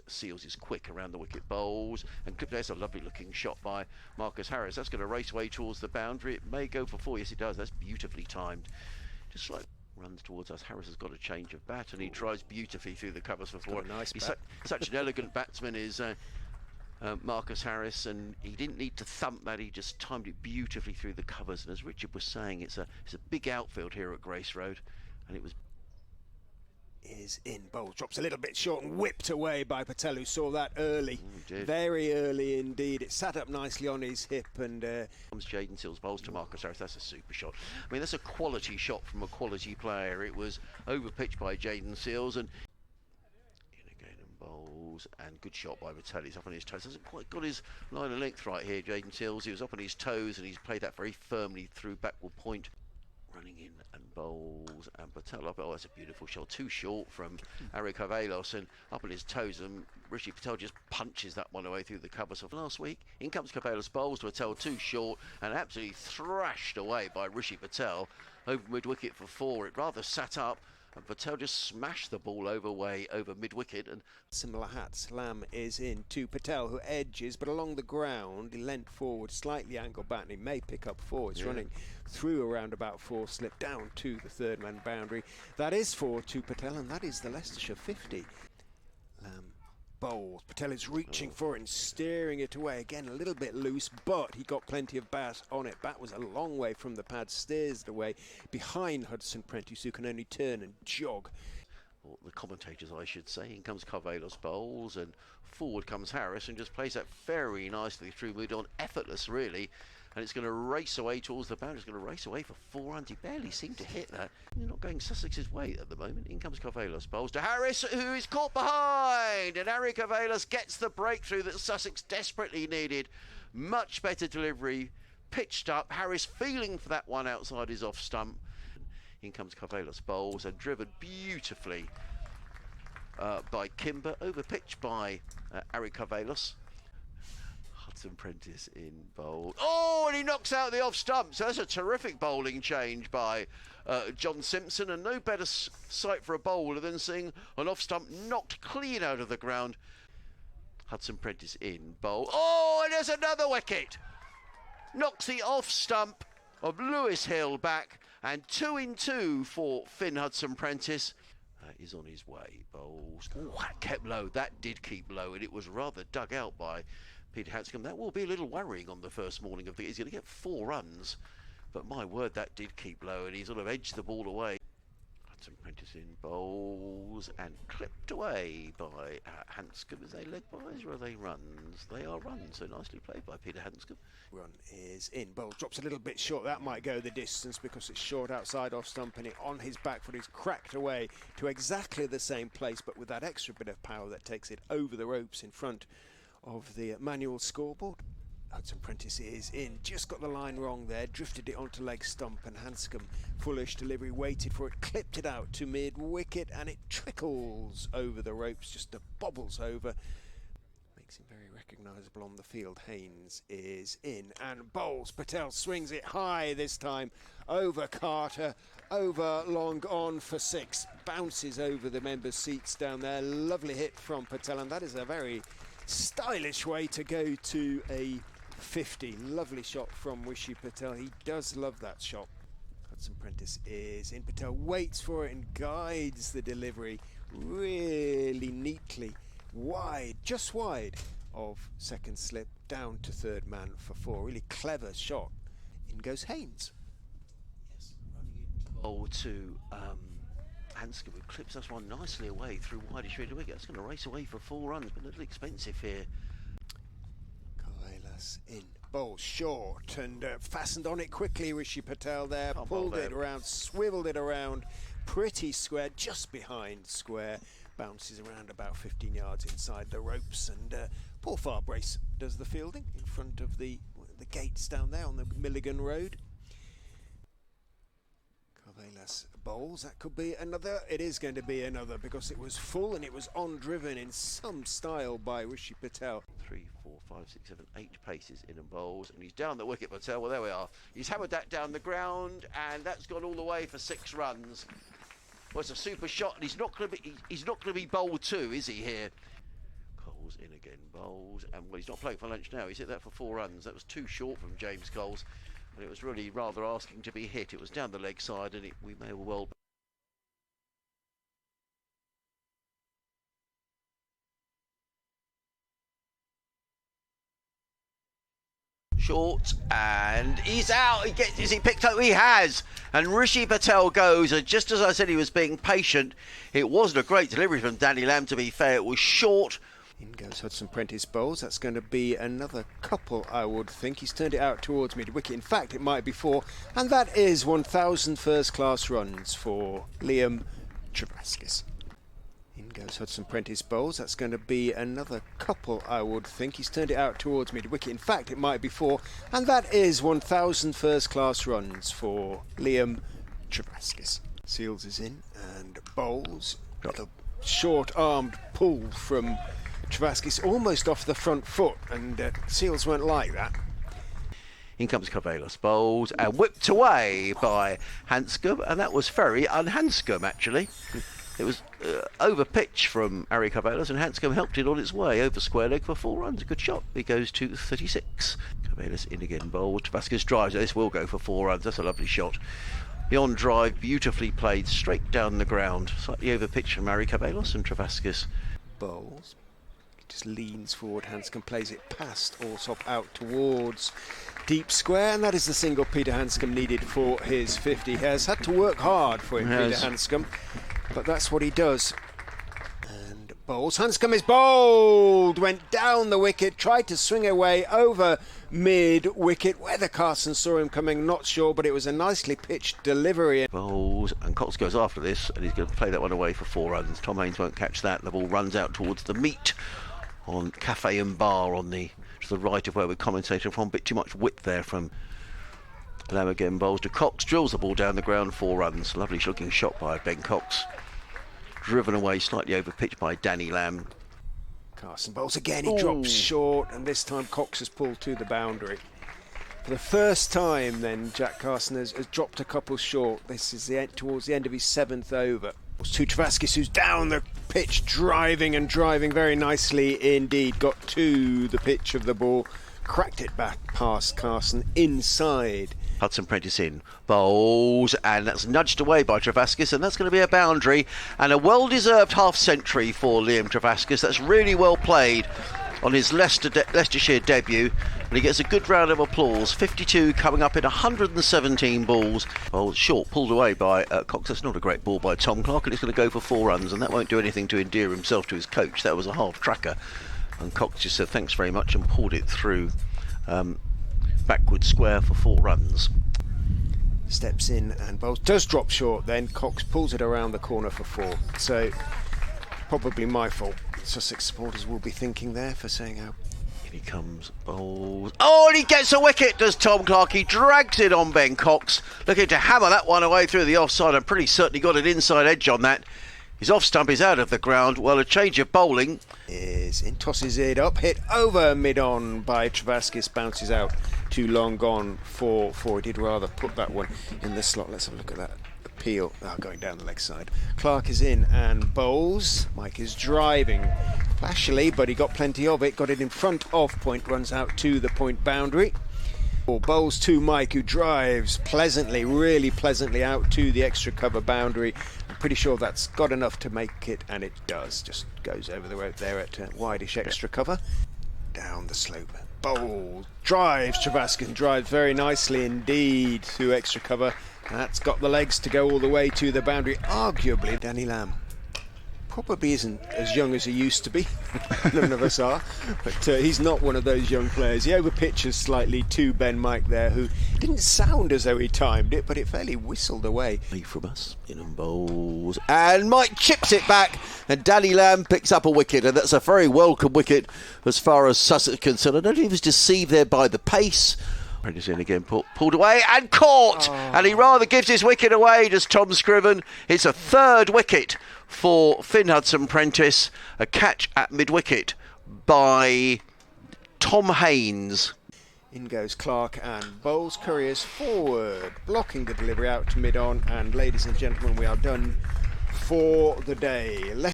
Seals is quick around the wicket bowls, and there's a lovely looking shot by Marcus Harris. That's going to race away towards the boundary. It may go for 4. Yes, it does. That's beautifully timed. Just like runs towards us. Harris has got a change of bat, and he tries beautifully through the covers for 4. He's such an elegant batsman, is Marcus Harris, and he didn't need to thump that. He just timed it beautifully through the covers. And as Richard was saying, it's a big outfield here at Grace Road, and it was. Is in. Bowles drops a little bit short and whipped away by Patel, who saw that early, very early indeed. It sat up nicely on his hip, and comes Jayden Seals bowls to Marcus Harris. That's a super shot. I mean, that's a quality shot from a quality player. It was overpitched by Jayden Seals, and in again and bowls, and good shot by Patel. He's up on his toes. Hasn't quite got his line of length right here, Jayden Seals. He was up on his toes, and he's played that very firmly through backward point. Running in and bowls, and Patel up. Oh, that's a beautiful shot. Too short from Arikavelos, and up on his toes, and Rishi Patel just punches that one away through the covers of last week. In comes Cavelos, bowls to Patel, too short, and absolutely thrashed away by Rishi Patel over mid-wicket for 4. It rather sat up, and Patel just smashed the ball over mid-wicket. And similar hats. Lamb is in to Patel, who edges, but along the ground, he leant forward, slightly angled back, and he may pick up 4. It's running through around about 4, slip down to the third man boundary. That is 4 to Patel, and that is the Leicestershire 50. Lamb bowls. Patel is reaching for it and steering it away. Again, a little bit loose, but he got plenty of bat on it. Bat was a long way from the pad, steers it away behind Hudson Prentice, who can only turn and jog. Or the commentators, I should say. In comes Carvelos bowls, and forward comes Harris, and just plays that very nicely through mid-on, effortless really. And it's going to race away towards the boundary. It's going to race away for 4 runs. He barely seemed to hit that. You're not going Sussex's way at the moment. In comes Carvelos bowls to Harris, who is caught behind, and Harry Carvelos gets the breakthrough that Sussex desperately needed. Much better delivery, pitched up. Harris feeling for that one outside his off stump. In comes Carvelos bowls, and driven beautifully by Kimber, overpitched by Eric Carvelos. Hudson Prentice in bowl. Oh, and he knocks out the off stump. So that's a terrific bowling change by John Simpson, and no better sight for a bowler than seeing an off stump knocked clean out of the ground. Hudson Prentice in bowl. Oh, and there's another wicket. Knocks the off stump of Lewis Hill back, and 2 in 2 for Finn Hudson Prentice. Is on his way. Bowls. Oh, that kept low. That did keep low, and it was rather dug out by Peter Handscomb. That will be a little worrying on the first morning of the. He's going to get 4 runs, but my word, that did keep low, and he sort of edged the ball away. Hudson Prentice in bowls, and clipped away by Handscomb. Is they leg byes or are they runs? They are runs, so nicely played by Peter Handscomb. Run is in. Bowles drops a little bit short. That might go the distance because it's short outside off stump, and it on his back foot is cracked away to exactly the same place, but with that extra bit of power that takes it over the ropes in front of the manual scoreboard. Hudson Prentice is in, just got the line wrong there, drifted it onto leg stump, and Handscomb, foolish delivery, waited for it, clipped it out to mid-wicket, and it trickles over the ropes, just bobbles over. Makes him very recognisable on the field. Haynes is in, and bowls. Patel swings it high this time, over Carter, over long on for 6, bounces over the members' seats down there. Lovely hit from Patel, and that is a very stylish way to go to a 50. Lovely shot from Rishi Patel. He does love that shot. Hudson Prentice is in. Patel waits for it and guides the delivery really neatly, wide, just wide of second slip, down to third man for 4. Really clever shot. In goes Haynes. Yes, running into bowl to Handscomb, who clips us one nicely away through wideish field wicket. That's going to race away for 4 runs, but a little expensive here. Carvelos in. Bowl short, and fastened on it quickly. Rishi Patel there, pulled it around, swiveled it around, pretty square, just behind square. Bounces around about 15 yards inside the ropes, and Paul Farbrace does the fielding in front of the gates down there on the Milligan Road. Carvelos bowls. That could be another. It is going to be another because it was full and it was on driven in some style by Rishi Patel. 3, 4, 5, 6, 7, 8 paces in and bowls, and he's down the wicket. Patel. Well, there we are. He's hammered that down the ground, and that's gone all the way for 6 runs. Well, it's a super shot, and he's not going to be bowled 2, is he here? Bowls in again, bowls, and well, he's not playing for lunch now. He's hit that for 4 runs. That was too short from James Coles, and it was really rather asking to be hit. It was down the leg side, and we may well. Short, and he's out. Is he picked up? He has. And Rishi Patel goes, and just as I said, he was being patient. It wasn't a great delivery from Danny Lamb, to be fair. It was short. In goes Hudson Prentice bowls. That's going to be another couple, I would think. He's turned it out towards mid-wicket. In fact, it might be 4. And that is 1,000 first-class runs for Liam Trevaskis. In goes Hudson Prentice bowls. That's going to be another couple, I would think. He's turned it out towards mid-wicket. In fact, it might be 4. And that is 1,000 first-class runs for Liam Trevaskis. Seals is in and bowls. Little short-armed pull from Trevaskis, almost off the front foot, and Seals won't like that. In comes Carvalhos, bowls, and whipped away by Handscomb, and that was very un-Handscomb, actually. It was over pitch from Harry Carvalhos, and Handscomb helped it on its way over square leg for 4 runs. A good shot. He goes to 36. Carvalhos in again, bowled. Trevaskis drives. This will go for 4 runs. That's a lovely shot. Beyond drive, beautifully played, straight down the ground. Slightly over pitch from Harry Carvalhos, and Trevaskis bowls. Just leans forward, Handscomb plays it past Alsop out towards deep square, and that is the single Peter Handscomb needed for his 50. He has had to work hard for him, Peter Handscomb, but that's what he does. And bowls. Handscomb is bowled, went down the wicket, tried to swing away over mid-wicket. Whether Carson saw him coming, not sure, but it was a nicely pitched delivery. Bowls, and Cox goes after this, and he's going to play that one away for 4 runs. Tom Haines won't catch that. The ball runs out towards the meet on Cafe and Bar on to the right of where we're commentating from. A bit too much width there from Lamb again. Bowls to Cox, drills the ball down the ground, 4 runs. Lovely looking shot by Ben Cox. Driven away slightly over pitch by Danny Lamb. Carson bowls again, he drops short, and this time Cox has pulled to the boundary. For the first time then, Jack Carson has dropped a couple short. This is towards the end of his 7th over. To Trevaskis, who's down the pitch, driving very nicely indeed. Got to the pitch of the ball, cracked it back past Carson inside. Hudson Prentice in, bowls, and that's nudged away by Trevaskis, and that's going to be a boundary and a well-deserved half-century for Liam Trevaskis. That's really well played on his Leicestershire debut, and he gets a good round of applause. 52 coming up in 117 balls. Well, short, pulled away by Cox. That's not a great ball by Tom Clark, and it's going to go for 4 runs, and that won't do anything to endear himself to his coach. That was a half-tracker, and Cox just said thanks very much and pulled it through backward square for 4 runs. Steps in and bowls. Does drop short then. Cox pulls it around the corner for 4. So probably my fault. Sussex supporters will be thinking there for saying how. In he comes, bowls. Oh, and he gets a wicket, does Tom Clark. He drags it on Ben Cox. Looking to hammer that one away through the offside. I'm pretty certain he got an inside edge on that. His off stump is out of the ground. Well, a change of bowling. Is in, tosses it up, hit over mid-on by Trevaskis, bounces out too long gone for 4. He did rather put that one in the slot. Let's have a look at that appeal. Going down the leg side. Clark is in and bowls. Mike is driving flashily, but he got plenty of it. Got it in front of point, runs out to the point boundary. Bowls to Mike, who drives pleasantly, really pleasantly out to the extra cover boundary. I'm pretty sure that's got enough to make it, and it does. Just goes over the road there at wideish extra cover. Down the slope. Bowl drives Trevaskis, and drives very nicely indeed to extra cover. That's got the legs to go all the way to the boundary. Arguably, Danny Lamb probably isn't as young as he used to be. None of us are, but he's not one of those young players. He overpitches slightly to Ben Mike there, who didn't sound as though he timed it, but it fairly whistled away. From us, in and bowls, and Mike chips it back, and Danny Lamb picks up a wicket, and that's a very welcome wicket as far as Sussex is concerned. I don't think he was deceived there by the pace. Prentice in again, pulled away and caught, and he rather gives his wicket away, does Tom Scriven. It's a 3rd wicket for Finn Hudson Prentice, a catch at mid-wicket by Tom Haines. In goes Clark and bowls Couriers forward, blocking the delivery out to mid-on, and ladies and gentlemen, we are done for the day.